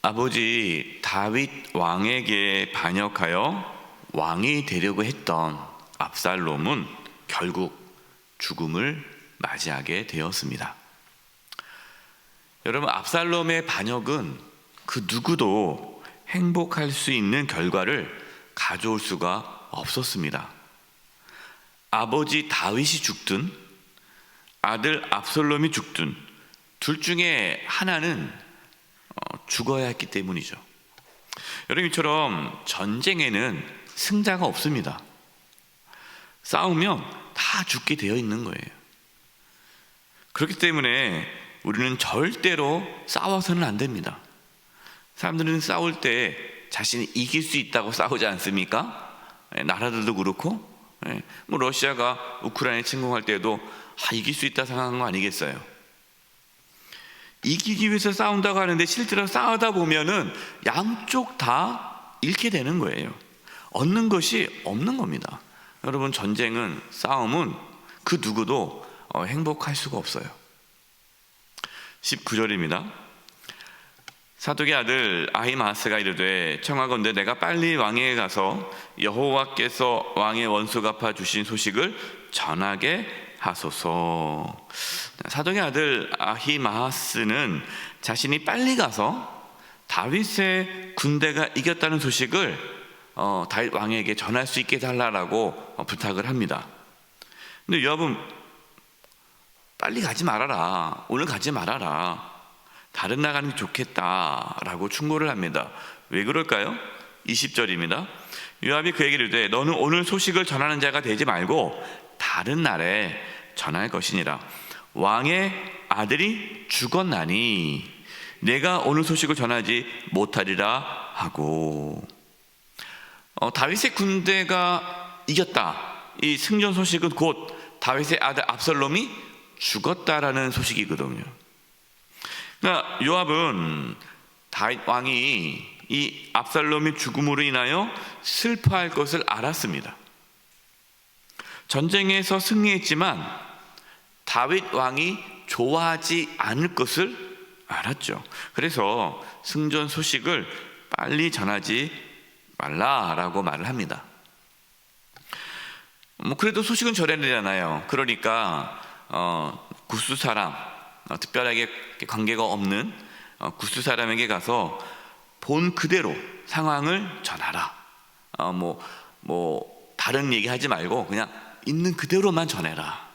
아버지 다윗 왕에게 반역하여 왕이 되려고 했던 압살롬은 결국 죽음을 맞이하게 되었습니다. 여러분, 압살롬의 반역은 그 누구도 행복할 수 있는 결과를 가져올 수가 없었습니다. 아버지 다윗이 죽든 아들 압살롬이 죽든 둘 중에 하나는 죽어야 했기 때문이죠. 여러분처럼 전쟁에는 승자가 없습니다. 싸우면 다 죽게 되어 있는 거예요. 그렇기 때문에 우리는 절대로 싸워서는 안 됩니다. 사람들은 싸울 때 자신이 이길 수 있다고 싸우지 않습니까? 나라들도 그렇고, 뭐 러시아가 우크라이나에 침공할 때도 이길 수 있다 생각한 거 아니겠어요? 이기기 위해서 싸운다고 하는데 실제로 싸우다 보면은 양쪽 다 잃게 되는 거예요. 얻는 것이 없는 겁니다. 여러분, 전쟁은, 싸움은 그 누구도 행복할 수가 없어요. 19절입니다. 사독의 아들 아히마아스가 이르되 청하건대 내가 빨리 왕에게 가서 여호와께서 왕의 원수 갚아 주신 소식을 전하게 하소서. 사독의 아들 아히마아스는 자신이 빨리 가서 다윗의 군대가 이겼다는 소식을 다윗 왕에게 전할 수 있게 해달라고 부탁을 합니다. 근데 요압은 빨리 가지 말아라, 오늘 가지 말아라, 다른 날 가는 게 좋겠다라고 충고를 합니다. 왜 그럴까요? 20절입니다. 요압이 그에게 이르되 너는 오늘 소식을 전하는 자가 되지 말고 다른 날에 전할 것이니라. 왕의 아들이 죽었나니 내가 오늘 소식을 전하지 못하리라 하고, 다윗의 군대가 이겼다, 이 승전 소식은 곧 다윗의 아들 압살롬이 죽었다라는 소식이거든요. 그러니까 요압은 다윗 왕이 이 압살롬의 죽음으로 인하여 슬퍼할 것을 알았습니다. 전쟁에서 승리했지만 다윗 왕이 좋아하지 않을 것을 알았죠. 그래서 승전 소식을 빨리 전하지 말라라고 말을 합니다. 그래도 소식은 전해야 되잖아요. 그러니까 구스 사람, 특별하게 관계가 없는 구스 사람에게 가서 본 그대로 상황을 전하라. 다른 얘기 하지 말고 그냥 있는 그대로만 전해라.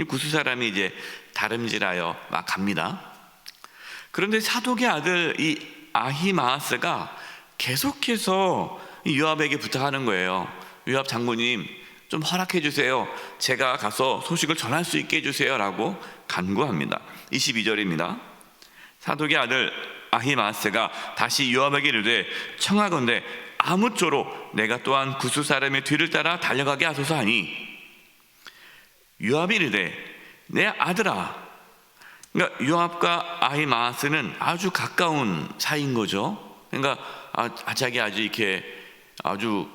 구스 사람이 이제 다름질하여 막 갑니다. 그런데 사독의 아들 이 아히마아스가 계속해서 요압에게 부탁하는 거예요. 요압 장군님, 좀 허락해 주세요. 제가 가서 소식을 전할 수 있게 해주세요 라고 간구합니다. 22절입니다. 사독의 아들 아히마아스가 다시 요압에게 이르되 청하건대 아무쪼록 내가 또한 구스 사람의 뒤를 따라 달려가게 하소서 하니, 요압이 이르되 내 아들아. 그러니까 요압과 아히마아스는 아주 가까운 사이인 거죠. 그러니까 자기 아주 이렇게 아주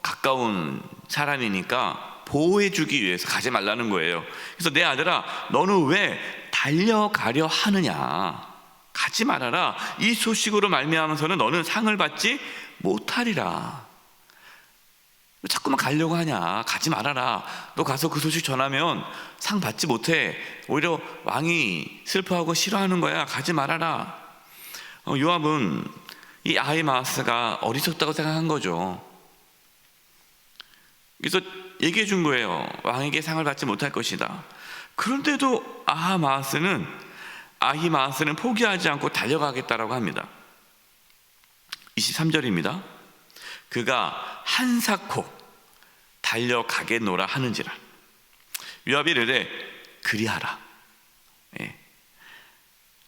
가까운 사람이니까 보호해주기 위해서 가지 말라는 거예요. 그래서 내 아들아, 너는 왜 달려가려 하느냐? 가지 말아라. 이 소식으로 말미암아서는 너는 상을 받지 못하리라. 자꾸만 가려고 하냐? 가지 말아라. 너 가서 그 소식 전하면 상 받지 못해. 오히려 왕이 슬퍼하고 싫어하는 거야. 가지 말아라. 요압은 이 아히마아스가 어리석다고 생각한 거죠. 그래서 얘기해 준 거예요. 왕에게 상을 받지 못할 것이다. 그런데도 아히마아스는 포기하지 않고 달려가겠다라고 합니다. 23절입니다. 그가 한사코 달려가겠노라 하는지라. 요압이 이르되 그리하라.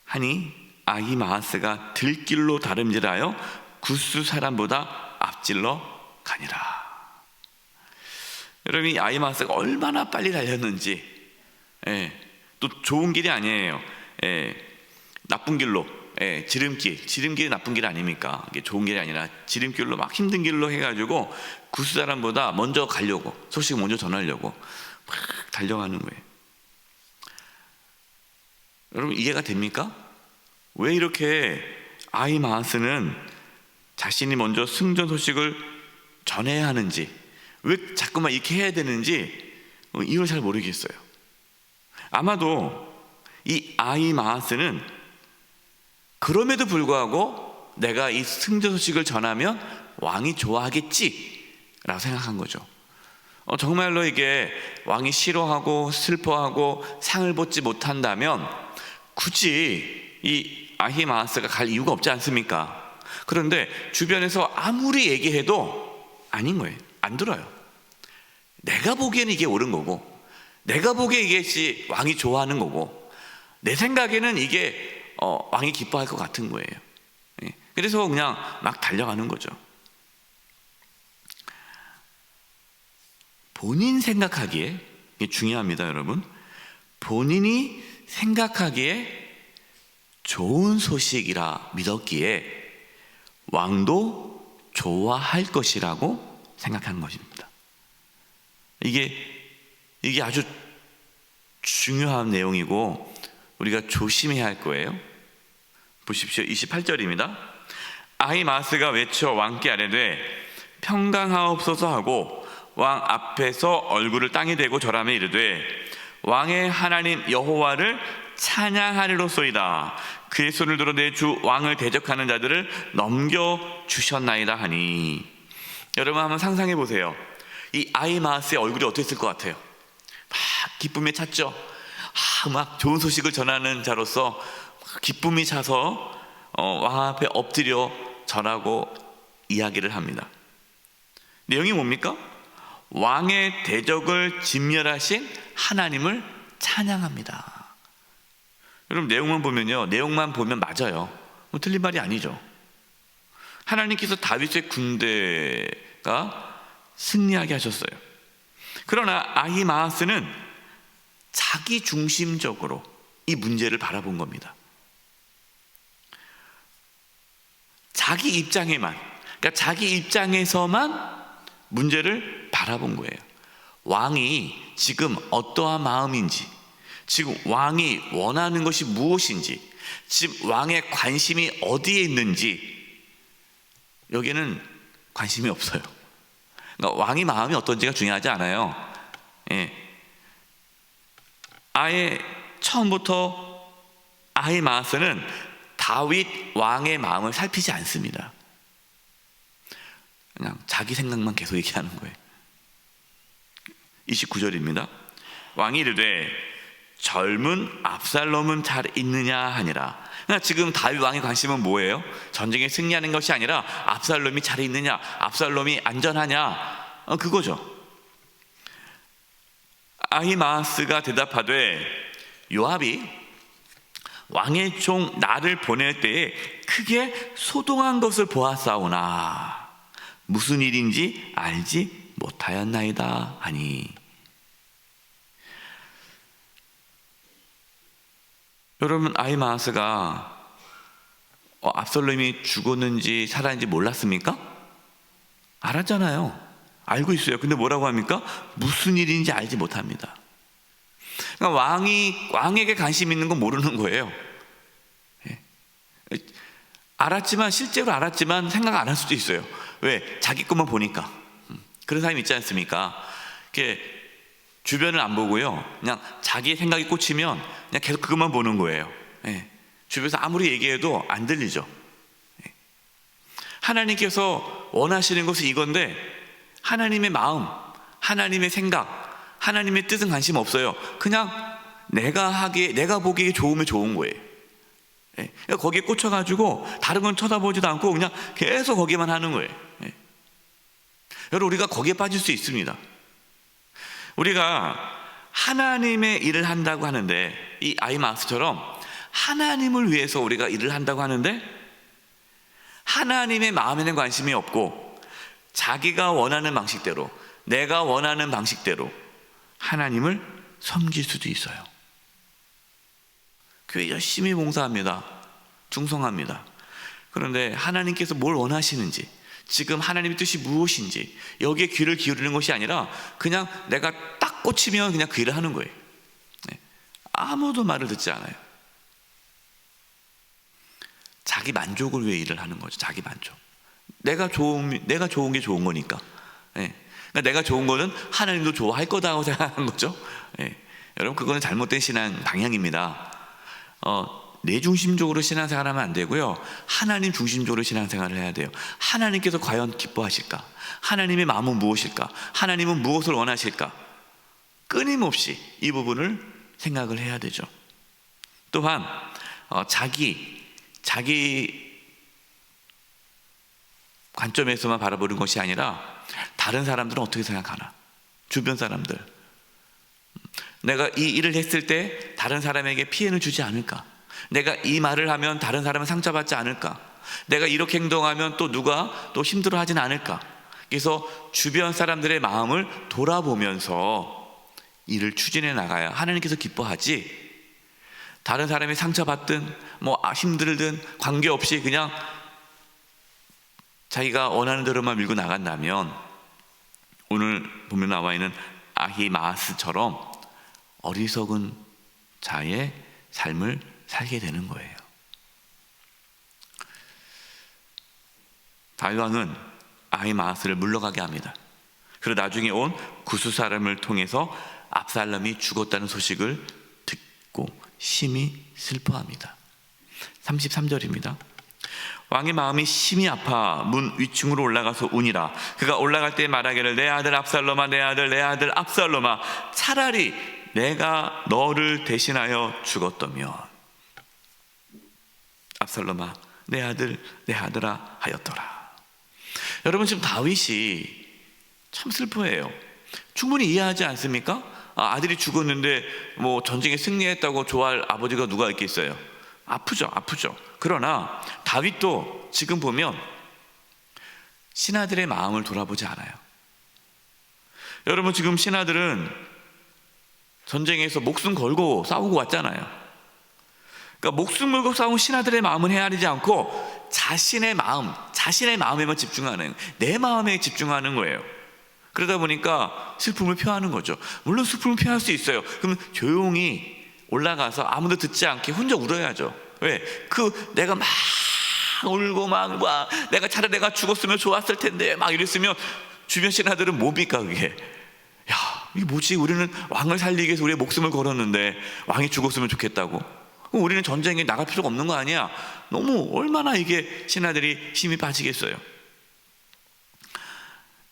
하니 아히마아스가 들길로 다름질하여 구스 사람보다 앞질러 가니라. 여러분, 이 아히마아스가 얼마나 빨리 달렸는지, 또 좋은 길이 아니에요. 나쁜 길로, 지름길이 나쁜 길 아닙니까? 이게 좋은 길이 아니라 지름길로 막 힘든 길로 해가지고 구스 사람보다 먼저 가려고, 소식 먼저 전하려고 막 달려가는 거예요. 여러분, 이해가 됩니까? 왜 이렇게 아히마아스는 자신이 먼저 승전 소식을 전해야 하는지, 왜 자꾸만 이렇게 해야 되는지 이유를 잘 모르겠어요. 아마도 이 아히마아스는 그럼에도 불구하고 내가 이 승전 소식을 전하면 왕이 좋아하겠지라고 생각한 거죠. 정말로 이게 왕이 싫어하고 슬퍼하고 상을 받지 못한다면 굳이 이 아히마아스가 갈 이유가 없지 않습니까? 그런데 주변에서 아무리 얘기해도 아닌 거예요. 안 들어요. 내가 보기에는 이게 옳은 거고, 내가 보기에 이게 왕이 좋아하는 거고, 내 생각에는 이게 왕이 기뻐할 것 같은 거예요. 그래서 그냥 막 달려가는 거죠. 본인 생각하기에, 이게 중요합니다, 여러분. 본인이 생각하기에 좋은 소식이라 믿었기에 왕도 좋아할 것이라고 생각한 것입니다. 이게 아주 중요한 내용이고 우리가 조심해야 할 거예요. 보십시오. 28절입니다. 아히마아스가 외쳐 왕께 아뢰되 평강하옵소서 하고 왕 앞에서 얼굴을 땅에 대고 절하며 이르되 왕의 하나님 여호와를 찬양하리로소이다. 그의 손을 들어 내 주 왕을 대적하는 자들을 넘겨주셨나이다 하니. 여러분 한번 상상해 보세요. 이 아히마아스의 얼굴이 어땠을 것 같아요? 막 기쁨에 찼죠. 막 좋은 소식을 전하는 자로서 기쁨이 차서 왕 앞에 엎드려 절하고 이야기를 합니다. 내용이 뭡니까? 왕의 대적을 진멸하신 하나님을 찬양합니다. 여러분 내용만 보면 맞아요. 틀린 말이 아니죠. 하나님께서 다윗의 군대가 승리하게 하셨어요. 그러나 아히마아스는 자기 중심적으로 이 문제를 바라본 겁니다. 자기 입장에만, 그러니까 자기 입장에서만 문제를 바라본 거예요. 왕이 지금 어떠한 마음인지, 지금 왕이 원하는 것이 무엇인지, 지금 왕의 관심이 어디에 있는지 여기에는 관심이 없어요. 그러니까 왕의 마음이 어떤지가 중요하지 않아요. 아예 처음부터 아히마아스는 다윗 왕의 마음을 살피지 않습니다. 그냥 자기 생각만 계속 얘기하는 거예요. 29절입니다. 왕이 이르되 젊은 압살롬은 잘 있느냐 하니라. 그러니까 지금 다윗 왕의 관심은 뭐예요? 전쟁에 승리하는 것이 아니라 압살롬이 잘 있느냐, 압살롬이 안전하냐, 그거죠. 아히마아스가 대답하되 요압이 왕의 종 나를 보낼 때에 크게 소동한 것을 보았사오나 무슨 일인지 알지 못하였나이다 하니. 여러분 아히마아스가 압살롬이 죽었는지 살았는지 몰랐습니까? 알았잖아요. 알고 있어요. 근데 뭐라고 합니까? 무슨 일인지 알지 못합니다. 그러니까 왕에게 관심 있는 건 모르는 거예요. 실제로 알았지만 생각 안 할 수도 있어요. 왜? 자기 것만 보니까. 그런 사람이 있지 않습니까? 주변을 안 보고요, 그냥 자기의 생각이 꽂히면 그냥 계속 그것만 보는 거예요. 주변에서 아무리 얘기해도 안 들리죠. 하나님께서 원하시는 것은 이건데 하나님의 마음, 하나님의 생각, 하나님의 뜻은 관심 없어요. 그냥 내가 보기에 좋으면 좋은 거예요. 거기에 꽂혀가지고 다른 건 쳐다보지도 않고 그냥 계속 거기만 하는 거예요. 여러분 우리가 거기에 빠질 수 있습니다. 우리가 하나님의 일을 한다고 하는데, 이 아히마아스처럼 하나님을 위해서 우리가 일을 한다고 하는데 하나님의 마음에는 관심이 없고 자기가 원하는 방식대로, 내가 원하는 방식대로 하나님을 섬길 수도 있어요. 교회 열심히 봉사합니다. 충성합니다. 그런데 하나님께서 뭘 원하시는지, 지금 하나님의 뜻이 무엇인지 여기에 귀를 기울이는 것이 아니라 그냥 내가 딱 꽂히면 그냥 그 일을 하는 거예요. 아무도 말을 듣지 않아요. 자기 만족을 위해 일을 하는 거죠. 자기 만족. 내가 좋은 게 좋은 거니까. 예. 그러니까 내가 좋은 거는 하나님도 좋아할 거다고 생각하는 거죠. 예. 여러분, 그거는 잘못된 신앙 방향입니다. 내 중심적으로 신앙생활하면 안 되고요, 하나님 중심적으로 신앙생활을 해야 돼요. 하나님께서 과연 기뻐하실까? 하나님의 마음은 무엇일까? 하나님은 무엇을 원하실까? 끊임없이 이 부분을 생각을 해야 되죠. 또한 자기 관점에서만 바라보는 것이 아니라 다른 사람들은 어떻게 생각하나? 주변 사람들, 내가 이 일을 했을 때 다른 사람에게 피해는 주지 않을까? 내가 이 말을 하면 다른 사람은 상처받지 않을까? 내가 이렇게 행동하면 또 누가 또 힘들어하진 않을까? 그래서 주변 사람들의 마음을 돌아보면서 일을 추진해 나가야 하나님께서 기뻐하지, 다른 사람이 상처받든 힘들든 관계없이 그냥 자기가 원하는 대로만 밀고 나간다면 오늘 보면 나와 있는 아히마아스처럼 어리석은 자의 삶을 살게 되는 거예요. 다윗 왕은 아히마아스를 물러가게 합니다. 그리고 나중에 온 구스 사람을 통해서 압살롬이 죽었다는 소식을 듣고 심히 슬퍼합니다. 33절입니다. 왕의 마음이 심히 아파 문 위층으로 올라가서 우니라. 그가 올라갈 때 말하기를, 내 아들 압살롬아, 내 아들 압살롬아, 차라리 내가 너를 대신하여 죽었다면. 압살롬아, 내 아들아 하였더라. 여러분, 지금 다윗이 참 슬퍼해요. 충분히 이해하지 않습니까? 아들이 죽었는데 전쟁에 승리했다고 좋아할 아버지가 누가 있겠어요? 아프죠. 그러나 다윗도 지금 보면 신하들의 마음을 돌아보지 않아요. 여러분, 지금 신하들은 전쟁에서 목숨 걸고 싸우고 왔잖아요. 그러니까 목숨 걸고 싸운 신하들의 마음은 헤아리지 않고 자신의 마음에만 집중하는, 내 마음에 집중하는 거예요. 그러다 보니까 슬픔을 표하는 거죠. 물론 슬픔을 표할 수 있어요. 그러면 조용히 올라가서 아무도 듣지 않게 혼자 울어야죠. 왜? 내가 막 울고 내가 죽었으면 좋았을 텐데 막 이랬으면 주변 신하들은 뭡니까 그게? 야, 이게 뭐지? 우리는 왕을 살리기 위해서 우리의 목숨을 걸었는데 왕이 죽었으면 좋겠다고? 그럼 우리는 전쟁에 나갈 필요가 없는 거 아니야? 얼마나 이게 신하들이 힘이 빠지겠어요.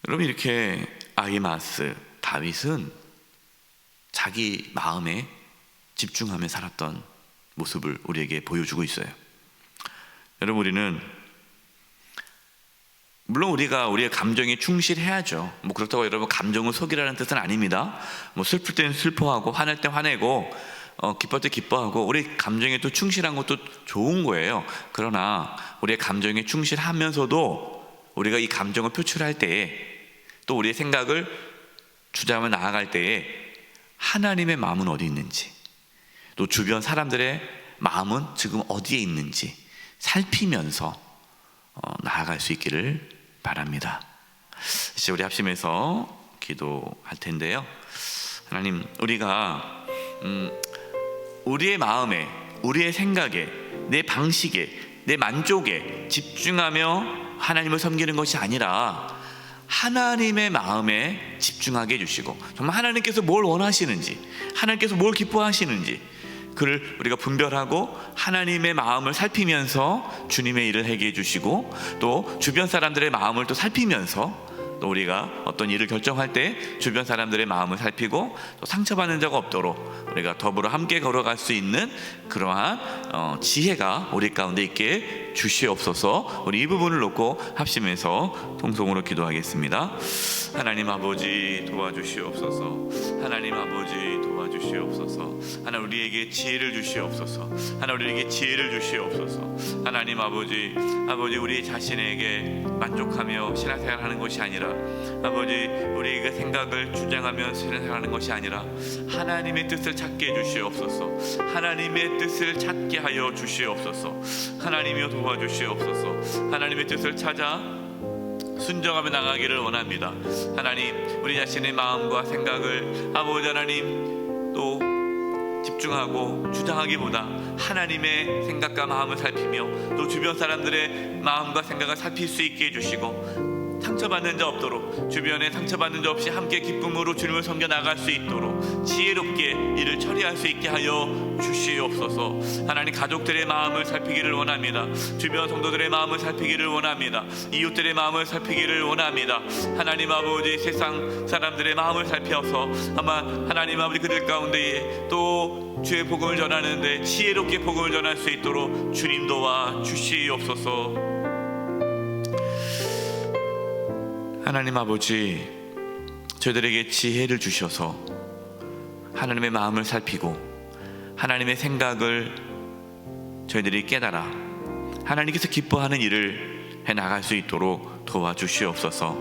여러분, 이렇게 아히마아스, 다윗은 자기 마음에 집중하며 살았던 모습을 우리에게 보여주고 있어요. 여러분, 우리는 물론 우리가 우리의 감정에 충실해야죠. 그렇다고 여러분 감정을 속이라는 뜻은 아닙니다. 슬플 때는 슬퍼하고 화낼 때 화내고 기뻐할 때 기뻐하고 우리 감정에 또 충실한 것도 좋은 거예요. 그러나 우리의 감정에 충실하면서도 우리가 이 감정을 표출할 때에, 또 우리의 생각을 주장하며 나아갈 때에 하나님의 마음은 어디 있는지, 또 주변 사람들의 마음은 지금 어디에 있는지 살피면서 나아갈 수 있기를 바랍니다. 이제 우리 합심해서 기도할 텐데요. 하나님, 우리가 우리의 마음에, 우리의 생각에, 내 방식에, 내 만족에 집중하며 하나님을 섬기는 것이 아니라 하나님의 마음에 집중하게 해주시고, 정말 하나님께서 뭘 원하시는지, 하나님께서 뭘 기뻐하시는지 그를 우리가 분별하고 하나님의 마음을 살피면서 주님의 일을 하게 해주시고, 또 주변 사람들의 마음을 또 살피면서 또 우리가 어떤 일을 결정할 때 주변 사람들의 마음을 살피고 또 상처받는 자가 없도록 우리가 더불어 함께 걸어갈 수 있는 그러한 지혜가 우리 가운데 있게 주시옵소서. 우리 이 부분을 놓고 합심해서 통성으로 기도하겠습니다. 하나님 아버지 도와주시옵소서. 하나님 아버지 도와주시옵소서. 하나님 우리에게 지혜를 주시옵소서. 하나님 우리에게 지혜를 주시옵소서. 하나님 아버지 우리 자신에게 만족하며 신앙생활하는 것이 아니라, 아버지 우리가 생각을 주장하며 신앙생활하는 것이 아니라 하나님의 뜻을 찾게 해주시옵소서. 하나님의 뜻을 찾게 하여 주시옵소서. 하나님이여 도와주시옵소서. 하나님의 뜻을 찾아 순종하며 나가기를 원합니다. 하나님, 우리 자신의 마음과 생각을 아버지 하나님 또 집중하고 주장하기보다 하나님의 생각과 마음을 살피며 또 주변 사람들의 마음과 생각을 살필 수 있게 해주시고, 상처받는 자 없도록, 주변에 상처받는 자 없이 함께 기쁨으로 주님을 섬겨 나갈 수 있도록 지혜롭게 일을 처리할 수 있게 하여 주시옵소서. 하나님, 가족들의 마음을 살피기를 원합니다. 주변 성도들의 마음을 살피기를 원합니다. 이웃들의 마음을 살피기를 원합니다. 하나님 아버지, 세상 사람들의 마음을 살펴서 아마 하나님 아버지 그들 가운데에 또 주의 복음을 전하는데 지혜롭게 복음을 전할 수 있도록 주님 도와 주시옵소서. 하나님 아버지, 저희들에게 지혜를 주셔서 하나님의 마음을 살피고 하나님의 생각을 저희들이 깨달아 하나님께서 기뻐하는 일을 해나갈 수 있도록 도와주시옵소서.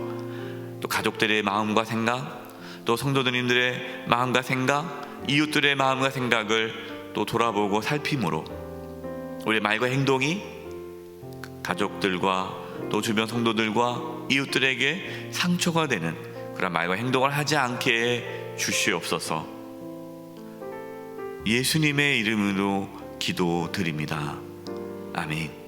또 가족들의 마음과 생각, 또 성도님들의 마음과 생각, 이웃들의 마음과 생각을 또 돌아보고 살핌으로 우리의 말과 행동이 가족들과 또 주변 성도들과 이웃들에게 상처가 되는 그런 말과 행동을 하지 않게 주시옵소서. 예수님의 이름으로 기도드립니다. 아멘.